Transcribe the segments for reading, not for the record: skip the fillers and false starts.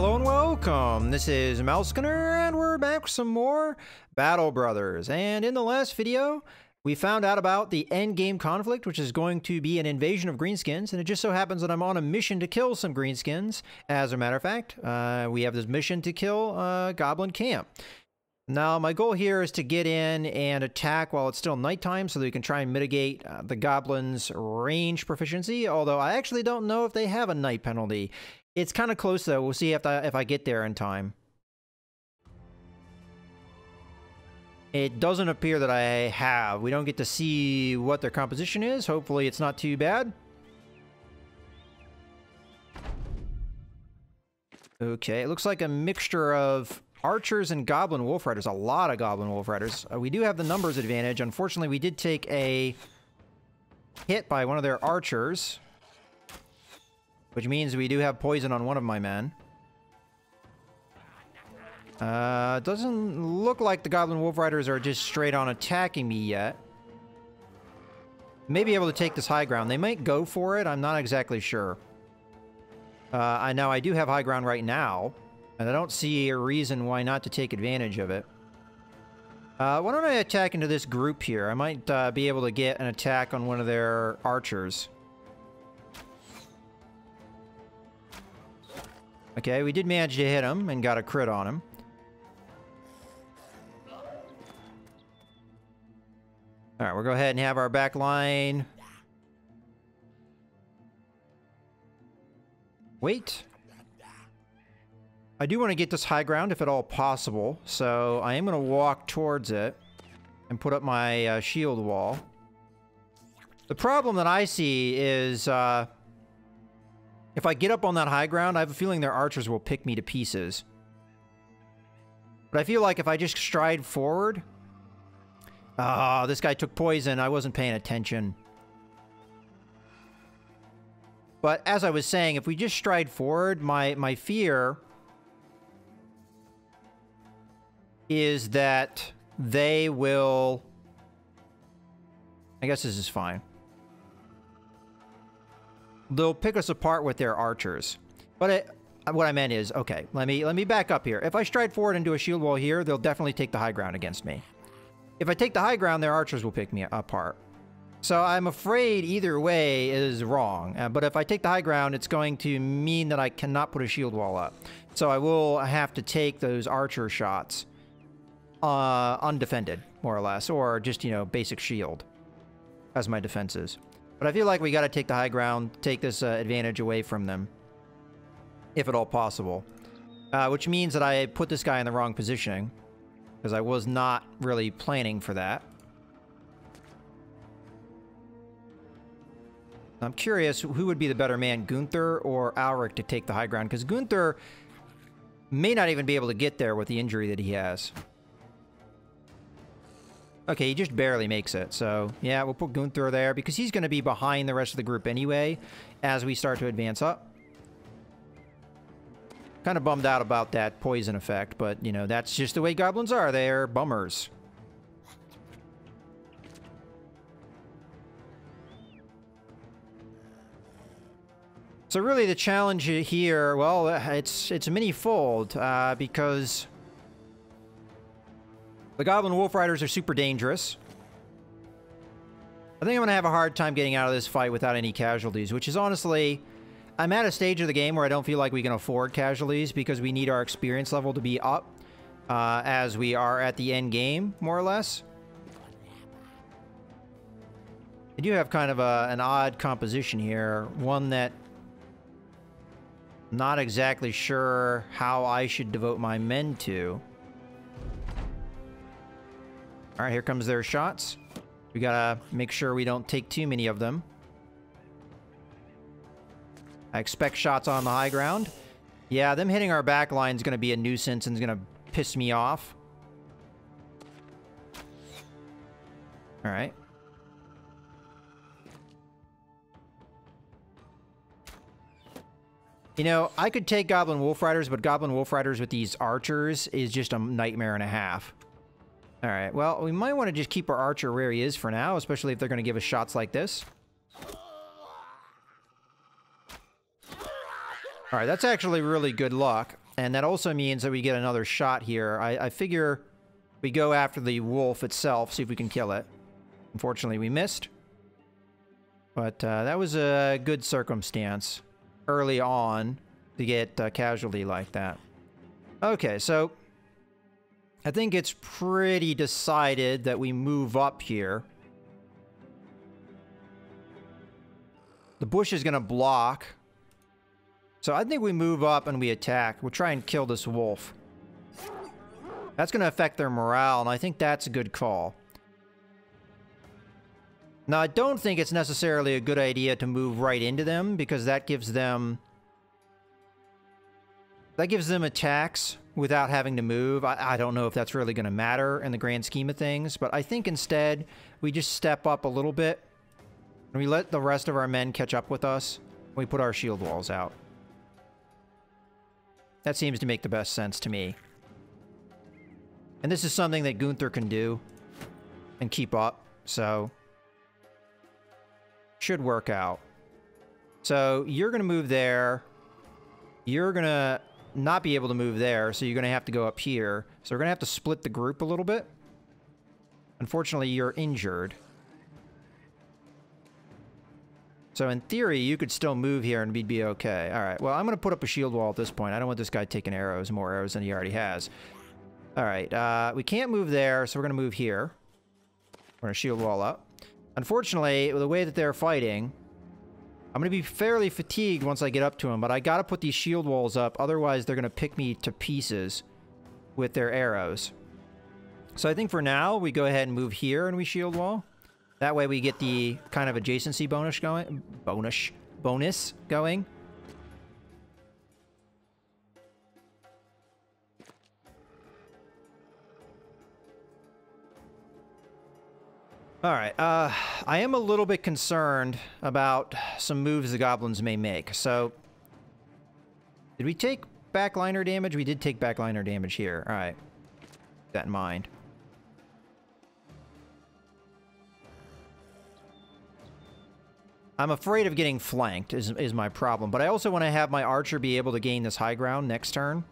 Hello and welcome, this is Mousekinner, and we're back with some more Battle Brothers. And in the last video, we found out about the endgame conflict, which is going to be an invasion of greenskins, and it just so happens that I'm on a mission to kill some greenskins. As a matter of fact, we have this mission to kill Goblin Camp. Now, my goal here is to get in and attack while it's still nighttime so that we can try and mitigate the Goblins' range proficiency, although I actually don't know if they have a night penalty. It's kind of close, though. We'll see if I get there in time. It doesn't appear that I have. We don't get to see what their composition is. Hopefully it's not too bad. Okay, it looks like a mixture of archers and goblin wolf riders. A lot of goblin wolf riders. We do have the numbers advantage. Unfortunately, we did take a hit by one of their archers, which means we do have poison on one of my men. Doesn't look like the Goblin Wolf Riders are just straight on attacking me yet. May be able to take this high ground. They might go for it. I'm not exactly sure. I know I do have high ground right now, and I don't see a reason why not to take advantage of it. Why don't I attack into this group here? I might be able to get an attack on one of their archers. Okay, we did manage to hit him and got a crit on him. Alright, we'll go ahead and have our back line. Wait. I do want to get this high ground if at all possible, so I am going to walk towards it and put up my shield wall. The problem that I see is if I get up on that high ground, I have a feeling their archers will pick me to pieces. But I feel like if I just stride forward... Ah, this guy took poison. I wasn't paying attention. But as I was saying, if we just stride forward, my fear is that they will... I guess this is fine. They'll pick us apart with their archers. But what I meant is, okay, let me back up here. If I stride forward and do a shield wall here, they'll definitely take the high ground against me. If I take the high ground, their archers will pick me apart. So I'm afraid either way is wrong. But if I take the high ground, it's going to mean that I cannot put a shield wall up. So I will have to take those archer shots undefended, more or less. Or just, you know, basic shield as my defenses. But I feel like we got to take the high ground, take this advantage away from them, if at all possible. Which means that I put this guy in the wrong positioning, because I was not really planning for that. I'm curious who would be the better man, Gunther or Alric, to take the high ground, because Gunther may not even be able to get there with the injury that he has. Okay, he just barely makes it, so yeah, we'll put Gunther there because he's going to be behind the rest of the group anyway as we start to advance up. Kind of bummed out about that poison effect, but, you know, that's just the way goblins are. They're bummers. So really the challenge here, well, it's many-fold, because the Goblin Wolf Riders are super dangerous. I think I'm going to have a hard time getting out of this fight without any casualties, which is honestly... I'm at a stage of the game where I don't feel like we can afford casualties because we need our experience level to be up as we are at the end game, more or less. I do have kind of an odd composition here, one that I'm not exactly sure how I should devote my men to. Alright, here comes their shots. We gotta make sure we don't take too many of them. I expect shots on the high ground. Yeah, them hitting our back line is going to be a nuisance and is going to piss me off. Alright. You know, I could take Goblin Wolf Riders, but Goblin Wolf Riders with these archers is just a nightmare and a half. Alright, well, we might want to just keep our archer where he is for now, especially if they're going to give us shots like this. Alright, that's actually really good luck. And that also means that we get another shot here. I figure we go after the wolf itself, see if we can kill it. Unfortunately, we missed. But that was a good circumstance early on to get casualty like that. Okay, so I think it's pretty decided that we move up here. The bush is going to block. So I think we move up and we attack. We'll try and kill this wolf. That's going to affect their morale, and I think that's a good call. Now, I don't think it's necessarily a good idea to move right into them, because that gives them attacks without having to move. I don't know if that's really going to matter in the grand scheme of things, but I think instead we just step up a little bit and we let the rest of our men catch up with us. We put our shield walls out. That seems to make the best sense to me. And this is something that Gunther can do and keep up, so should work out. So you're going to move there. You're going to not be able to move there, so you're going to have to go up here. So we're going to have to split the group a little bit. Unfortunately, you're injured. So in theory, you could still move here and we'd be okay. All right, well, I'm going to put up a shield wall at this point. I don't want this guy taking arrows, more arrows than he already has. All right, we can't move there, so we're going to move here. We're going to shield wall up. Unfortunately, the way that they're fighting, I'm going to be fairly fatigued once I get up to them, but I got to put these shield walls up, otherwise they're going to pick me to pieces with their arrows. So I think for now, we go ahead and move here and we shield wall. That way we get the kind of adjacency bonus going. Bonus going. All right, I am a little bit concerned about some moves the goblins may make. So, did we take backliner damage? We did take backliner damage here. All right, keep that in mind. I'm afraid of getting flanked is my problem, but I also want to have my archer be able to gain this high ground next turn.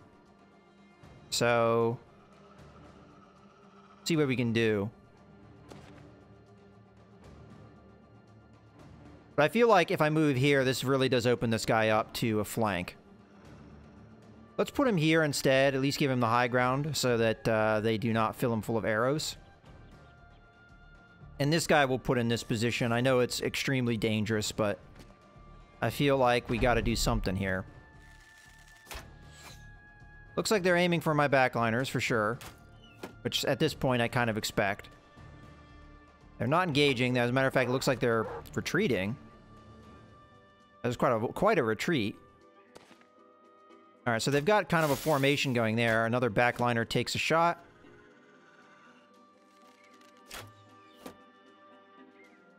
So, see what we can do. But I feel like if I move here, this really does open this guy up to a flank. Let's put him here instead, at least give him the high ground so that they do not fill him full of arrows. And this guy we'll put in this position. I know it's extremely dangerous, but I feel like we got to do something here. Looks like they're aiming for my backliners for sure, which at this point I kind of expect. They're not engaging. As a matter of fact, it looks like they're retreating. That was quite a retreat. All right, so they've got kind of a formation going there. Another backliner takes a shot.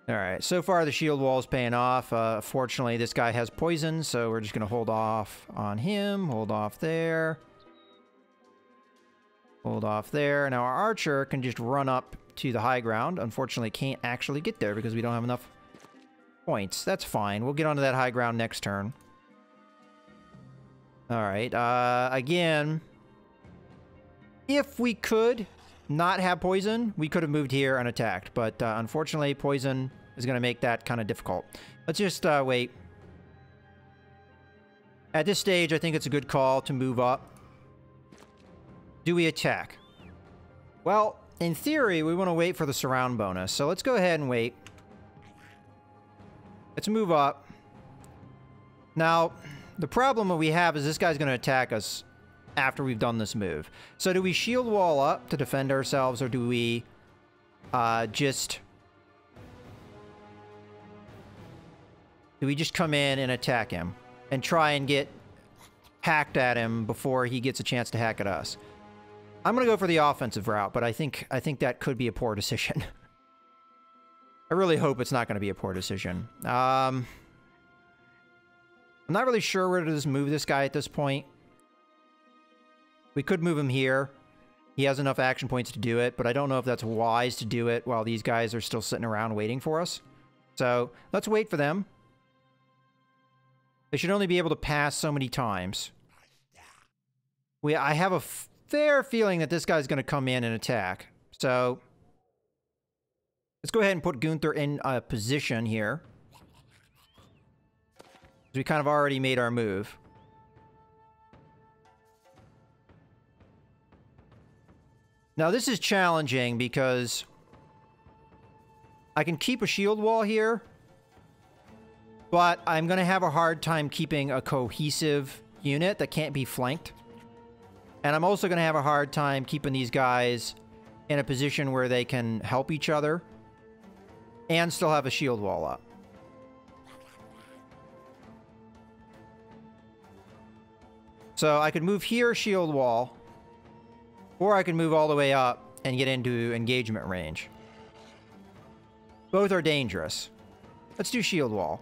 All right, so far the shield wall is paying off. Fortunately, this guy has poison, so we're just going to hold off on him. Hold off there. Hold off there. Now our archer can just run up to the high ground. Unfortunately, can't actually get there because we don't have enough points. That's fine. We'll get onto that high ground next turn. All right. Again, if we could not have poison, we could have moved here and attacked. But unfortunately, poison is going to make that kind of difficult. Let's just wait. At this stage, I think it's a good call to move up. Do we attack? Well, in theory, we want to wait for the surround bonus. So let's go ahead and wait. Let's move up. Now, the problem that we have is this guy's going to attack us after we've done this move. So do we shield wall up to defend ourselves, or do we just come in and attack him and try and get hacked at him before he gets a chance to hack at us? I'm going to go for the offensive route, but I think that could be a poor decision. I really hope it's not going to be a poor decision. I'm not really sure where to just move this guy at this point. We could move him here. He has enough action points to do it, but I don't know if that's wise to do it while these guys are still sitting around waiting for us. So let's wait for them. They should only be able to pass so many times. I have a fair feeling that this guy's going to come in and attack. So let's go ahead and put Gunther in a position here. We kind of already made our move. Now this is challenging because I can keep a shield wall here, but I'm going to have a hard time keeping a cohesive unit that can't be flanked. And I'm also going to have a hard time keeping these guys in a position where they can help each other and still have a shield wall up. So I could move here, shield wall, or I could move all the way up and get into engagement range. Both are dangerous. Let's do shield wall.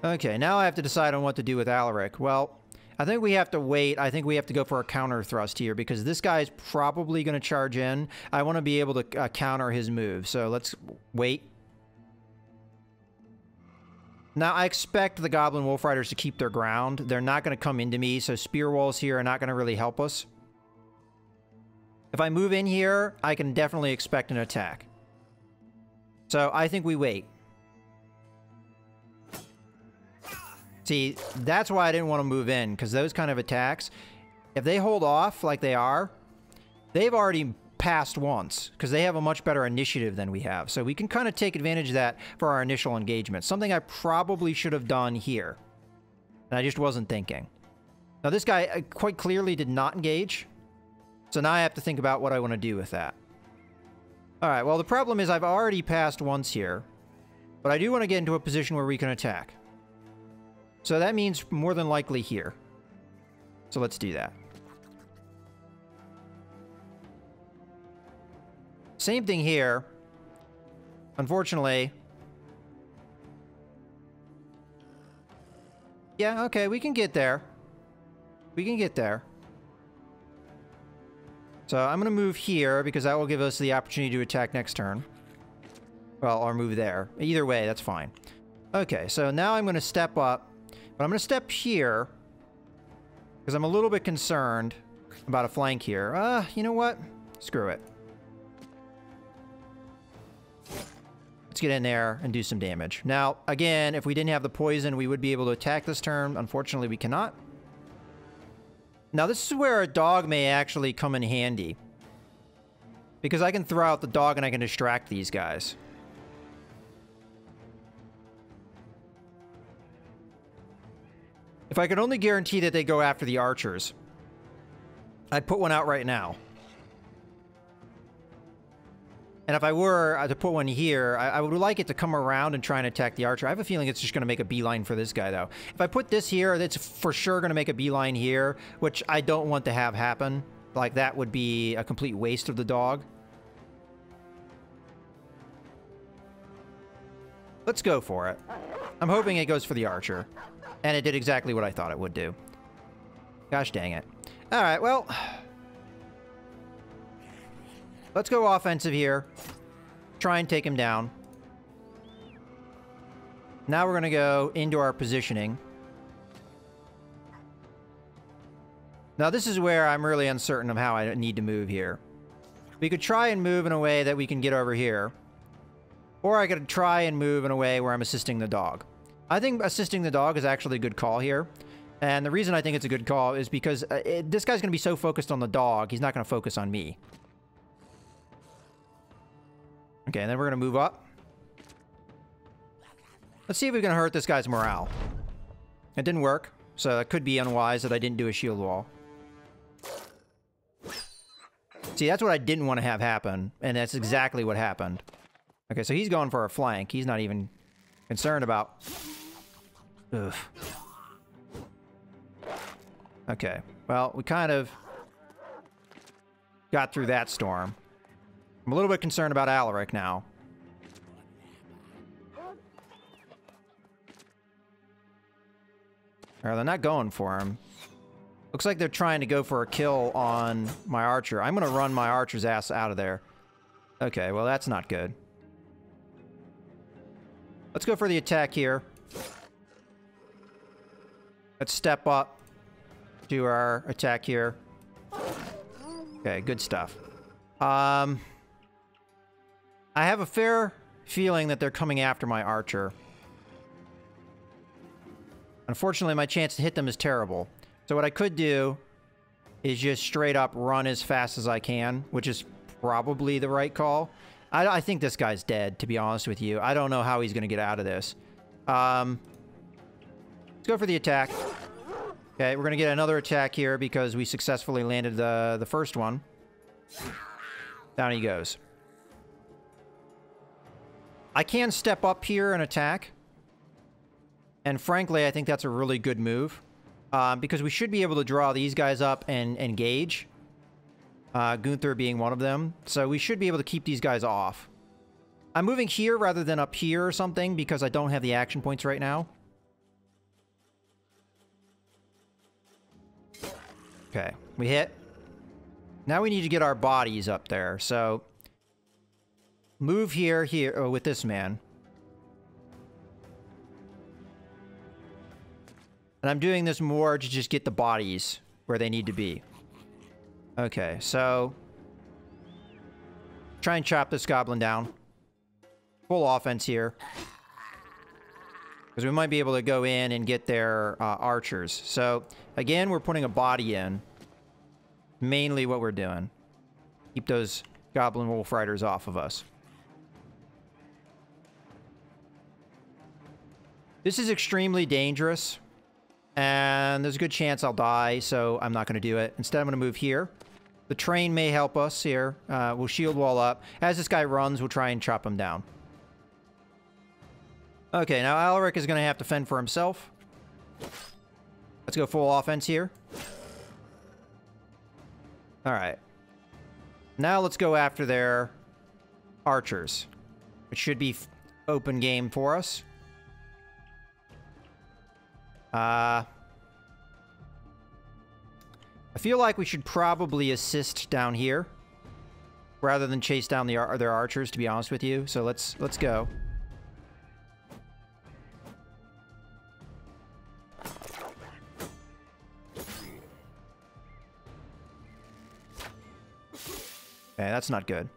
Okay, now I have to decide on what to do with Alaric. Well, I think we have to wait. I think we have to go for a counter thrust here because this guy's probably going to charge in. I want to be able to counter his move, so let's wait. Now, I expect the Goblin Wolf Riders to keep their ground. They're not going to come into me, so spear walls here are not going to really help us. If I move in here, I can definitely expect an attack. So I think we wait. See, that's why I didn't want to move in, because those kind of attacks, if they hold off like they are, they've already passed once, because they have a much better initiative than we have. So we can kind of take advantage of that for our initial engagement. Something I probably should have done here. And I just wasn't thinking. Now this guy quite clearly did not engage. So now I have to think about what I want to do with that. Alright, well the problem is I've already passed once here. But I do want to get into a position where we can attack. So that means more than likely here. So let's do that. Same thing here. Unfortunately. Yeah, okay, we can get there. We can get there. So I'm going to move here because that will give us the opportunity to attack next turn. Well, or move there. Either way, that's fine. Okay, so now I'm going to step up. But I'm going to step here because I'm a little bit concerned about a flank here. You know what? Screw it. Let's get in there and do some damage. Now, again, if we didn't have the poison, we would be able to attack this turn. Unfortunately, we cannot. Now, this is where a dog may actually come in handy. Because I can throw out the dog and I can distract these guys. If I could only guarantee that they go after the archers, I'd put one out right now. And if I were to put one here, I would like it to come around and try and attack the archer. I have a feeling it's just going to make a beeline for this guy, though. If I put this here, it's for sure going to make a beeline here, which I don't want to have happen. Like, that would be a complete waste of the dog. Let's go for it. I'm hoping it goes for the archer. And it did exactly what I thought it would do. Gosh dang it. Alright, well. Let's go offensive here. Try and take him down. Now we're going to go into our positioning. Now this is where I'm really uncertain of how I need to move here. We could try and move in a way that we can get over here. Or I could try and move in a way where I'm assisting the dog. I think assisting the dog is actually a good call here. And the reason I think it's a good call is because this guy's going to be so focused on the dog, he's not going to focus on me. Okay, and then we're going to move up. Let's see if we can hurt this guy's morale. It didn't work, so it could be unwise that I didn't do a shield wall. See, that's what I didn't want to have happen, and that's exactly what happened. Okay, so he's going for a flank. He's not even concerned about... Ugh. Okay, well, we kind of got through that storm. I'm a little bit concerned about Alaric now. Or they're not going for him. Looks like they're trying to go for a kill on my archer. I'm going to run my archer's ass out of there. Okay, well, that's not good. Let's go for the attack here. Let's step up. do our attack here. Okay, good stuff. I have a fair feeling that they're coming after my archer. Unfortunately, my chance to hit them is terrible. So what I could do is just straight up run as fast as I can, which is probably the right call. I think this guy's dead, to be honest with you. I don't know how he's going to get out of this. Let's go for the attack. Okay, we're going to get another attack here because we successfully landed the first one. Down he goes. I can step up here and attack. And frankly, I think that's a really good move. Because we should be able to draw these guys up and engage. Gunther being one of them. So we should be able to keep these guys off. I'm moving here rather than up here or something because I don't have the action points right now. Okay, we hit. Now we need to get our bodies up there. So move here with this man. And I'm doing this more to just get the bodies where they need to be. Okay, so try and chop this goblin down. Full offense here. Because we might be able to go in and get their archers. So, again, we're putting a body in. Mainly what we're doing. Keep those goblin wolf riders off of us. This is extremely dangerous. And there's a good chance I'll die, so I'm not going to do it. Instead, I'm going to move here. The train may help us here. We'll shield wall up. As this guy runs, we'll try and chop him down. Okay, now Alaric is going to have to fend for himself. Let's go full offense here. Alright. Now let's go after their archers. Which should be open game for us. I feel like we should probably assist down here rather than chase down their archers, to be honest with you. So let's go. Okay, that's not good.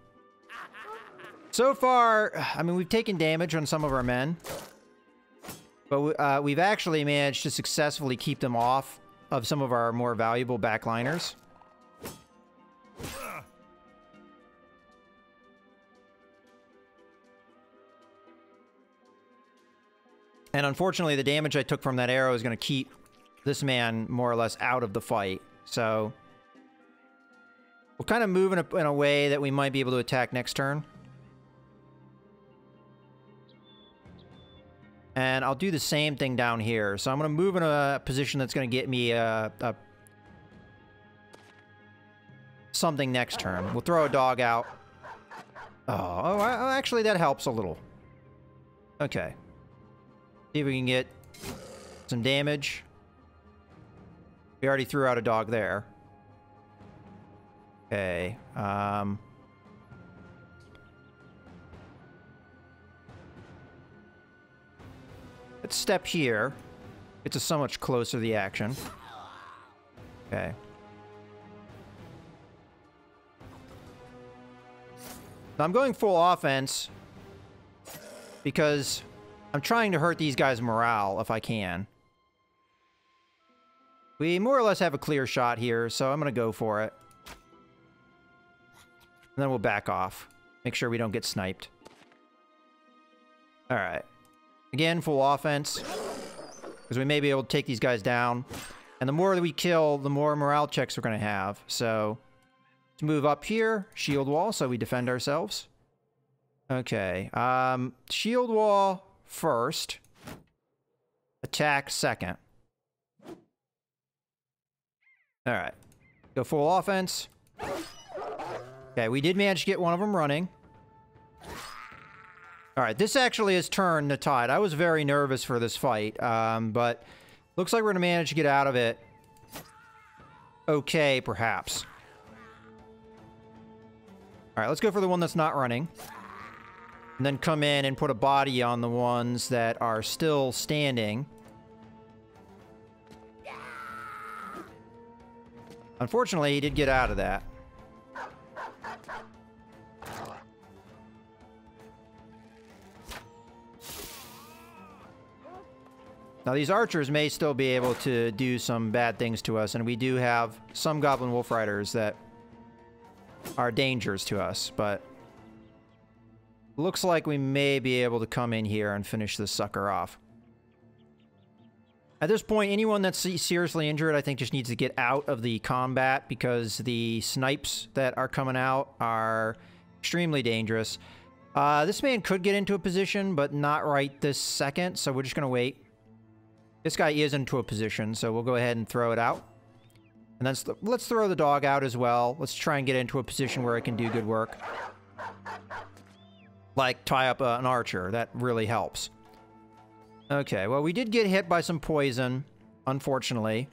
So far, I mean, we've taken damage on some of our men. But we've actually managed to successfully keep them off of some of our more valuable backliners. And unfortunately, the damage I took from that arrow is going to keep this man more or less out of the fight. So we'll kind of move in a way that we might be able to attack next turn. And I'll do the same thing down here. So I'm going to move in a position that's going to get me something next turn. We'll throw a dog out. Oh, actually, that helps a little. Okay. See if we can get some damage. We already threw out a dog there. Okay. Let's step here. It's a so much closer to the action. Okay. Now I'm going full offense because I'm trying to hurt these guys' morale if I can. We more or less have a clear shot here, so I'm going to go for it. And then we'll back off. Make sure we don't get sniped. Alright. Again, full offense. Because we may be able to take these guys down. And the more that we kill, the more morale checks we're going to have. So, let's move up here. Shield wall, so we defend ourselves. Okay. Shield wall first. Attack second. Alright. Go full offense. Okay, we did manage to get one of them running. Alright, this actually has turned the tide. I was very nervous for this fight, but looks like we're going to manage to get out of it okay, perhaps. Alright, let's go for the one that's not running. And then come in and put a body on the ones that are still standing. Unfortunately, he did get out of that. Now, these archers may still be able to do some bad things to us, and we do have some Goblin Wolf Riders that are dangers to us, but looks like we may be able to come in here and finish this sucker off. At this point, anyone that's seriously injured, I think, just needs to get out of the combat because the snipes that are coming out are extremely dangerous. This man could get into a position, but not right this second, so we're just going to wait. This guy is into a position, so we'll go ahead and throw it out. And then let's throw the dog out as well. Let's try and get into a position where it can do good work. Like tie up an archer. That really helps. Okay, well, we did get hit by some poison, unfortunately.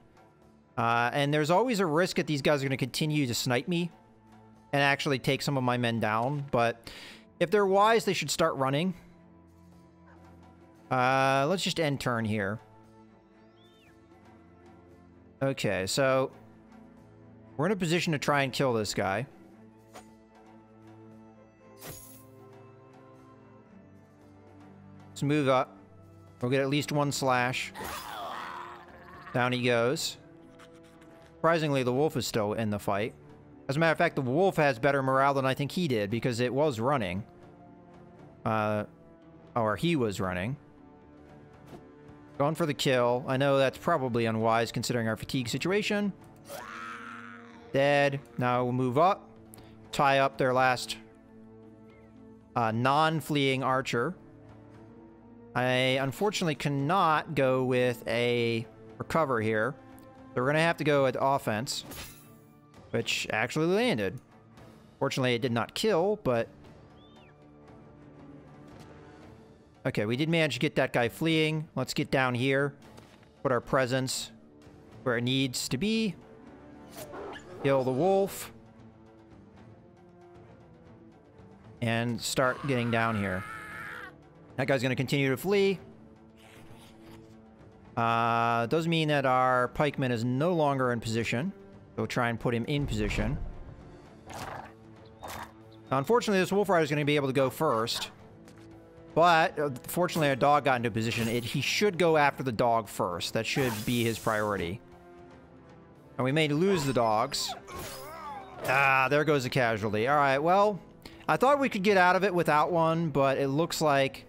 And there's always a risk that these guys are going to continue to snipe me and actually take some of my men down. But if they're wise, they should start running. Let's just end turn here. Okay, so we're in a position to try and kill this guy. Let's move up. We'll get at least one slash. Down he goes. Surprisingly, the wolf is still in the fight. As a matter of fact, the wolf has better morale than I think he did because it was running. Or he was running. Going for the kill. I know that's probably unwise considering our fatigue situation. Dead. Now we'll move up. Tie up their last non-fleeing archer. I unfortunately cannot go with a recover here. So we're going to have to go with offense. Which actually landed. Fortunately, it did not kill, but... Okay, we did manage to get that guy fleeing. Let's get down here. Put our presence where it needs to be. Kill the wolf. And start getting down here. That guy's going to continue to flee. Does mean that our pikeman is no longer in position. We'll try and put him in position. Now, unfortunately, this wolf rider is going to be able to go first. But, fortunately, our dog got into position. He should go after the dog first. That should be his priority. And we may lose the dogs. Ah, there goes a casualty. All right, well, I thought we could get out of it without one, but it looks like...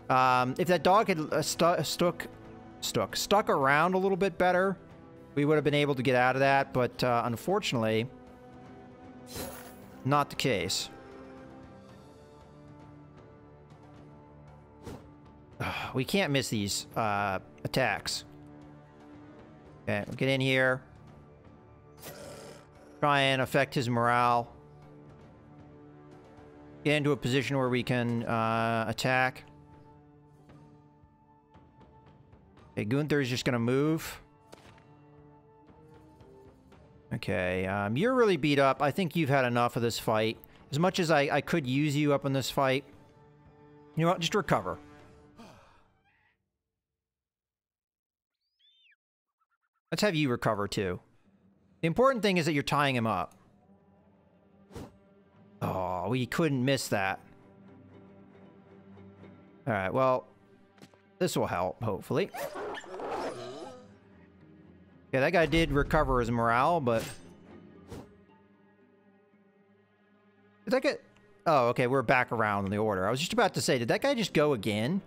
if that dog had stuck around a little bit better, we would have been able to get out of that, but unfortunately, not the case. We can't miss these attacks. Okay, we'll get in here. Try and affect his morale. Get into a position where we can attack. Okay, Gunther's just gonna move. Okay, you're really beat up. I think you've had enough of this fight. As much as I could use you up in this fight. You know what? Just recover. Let's have you recover, too. The important thing is that you're tying him up. Oh, we couldn't miss that. Alright, well, this will help, hopefully. Yeah, that guy did recover his morale, but... Did that get... Oh, okay, we're back around in the order. I was just about to say, did that guy just go again?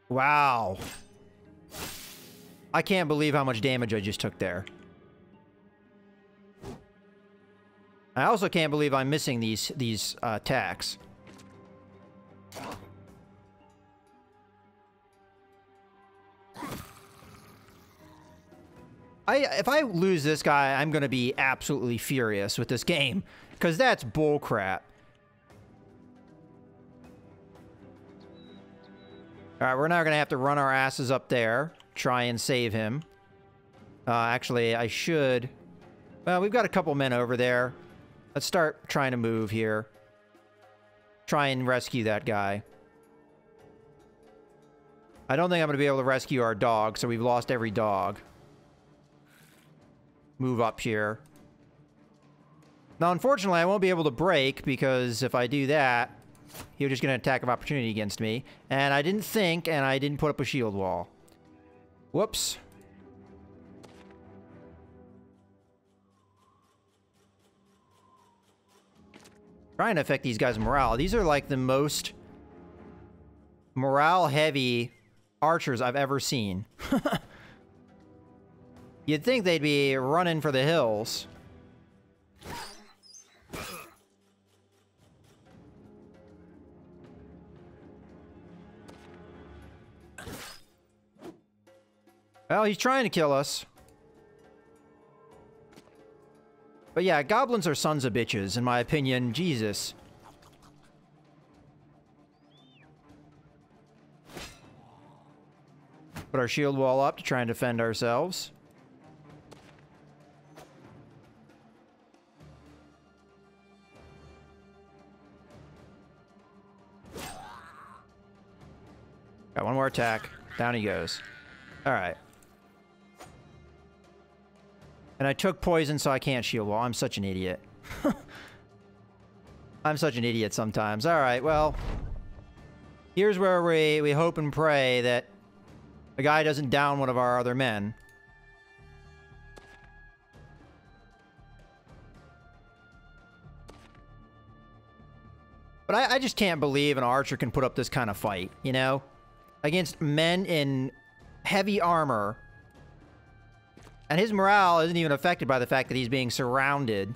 Wow. I can't believe how much damage I just took there. I also can't believe I'm missing these attacks. If I lose this guy, I'm going to be absolutely furious with this game. Because that's bullcrap. Alright, we're now going to have to run our asses up there. Try and save him. Actually, I should... Well, we've got a couple men over there. Let's start trying to move here. Try and rescue that guy. I don't think I'm going to be able to rescue our dog, so we've lost every dog. Move up here. Now, unfortunately, I won't be able to break, because if I do that, he'll just get an attack of opportunity against me. And I didn't think, and I didn't put up a shield wall. Whoops. Trying to affect these guys' morale. These are like the most morale-heavy archers I've ever seen. You'd think they'd be running for the hills. Well, he's trying to kill us. But yeah, goblins are sons of bitches, in my opinion. Jesus. Put our shield wall up to try and defend ourselves. Got one more attack. Down he goes. Alright. And I took poison, so I can't shield wall. I'm such an idiot. I'm such an idiot sometimes. Alright, well. Here's where we hope and pray that the guy doesn't down one of our other men. But I just can't believe an archer can put up this kind of fight, you know? Against men in heavy armor. And his morale isn't even affected by the fact that he's being surrounded.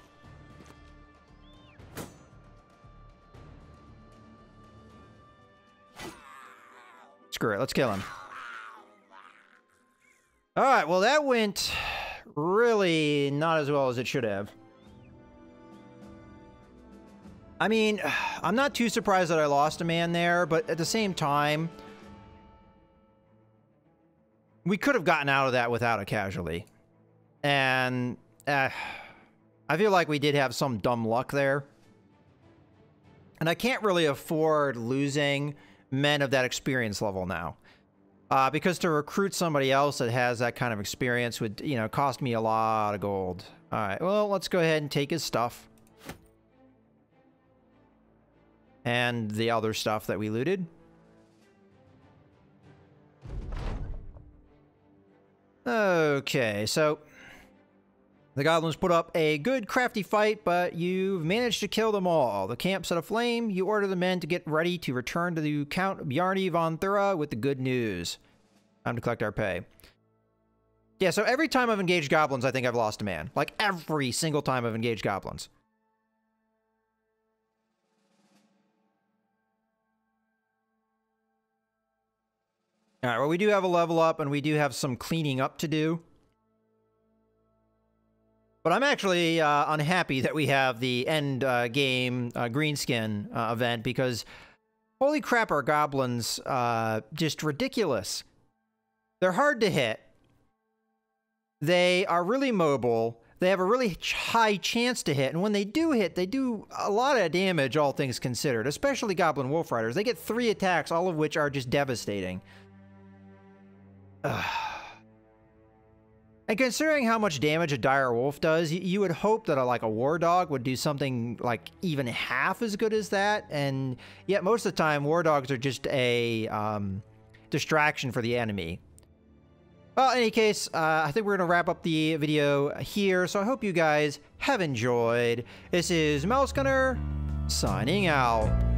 Screw it, let's kill him. Alright, well that went really not as well as it should have. I mean, I'm not too surprised that I lost a man there, but at the same time, we could have gotten out of that without a casualty. And I feel like we did have some dumb luck there. And I can't really afford losing men of that experience level now. Because to recruit somebody else that has that kind of experience would, you know, cost me a lot of gold. Alright, well, let's go ahead and take his stuff. And the other stuff that we looted. Okay, so the goblins put up a good crafty fight, but you've managed to kill them all. The camp set aflame. You order the men to get ready to return to the Count Bjarni von Thura with the good news. Time to collect our pay. Yeah, so every time I've engaged goblins, I think I've lost a man. Like, every single time I've engaged goblins. Alright, well, we do have a level up, and we do have some cleaning up to do. But I'm actually unhappy that we have the end game greenskin event, because holy crap, are goblins just ridiculous. They're hard to hit. They are really mobile. They have a really high chance to hit, and when they do hit, they do a lot of damage, all things considered, especially Goblin Wolf Riders. They get 3 attacks, all of which are just devastating. And considering how much damage a dire wolf does, you would hope that like a war dog would do something like even half as good as that. And yet most of the time, war dogs are just a distraction for the enemy. Well, in any case, I think we're going to wrap up the video here. So I hope you guys have enjoyed. This is Mouse Gunner signing out.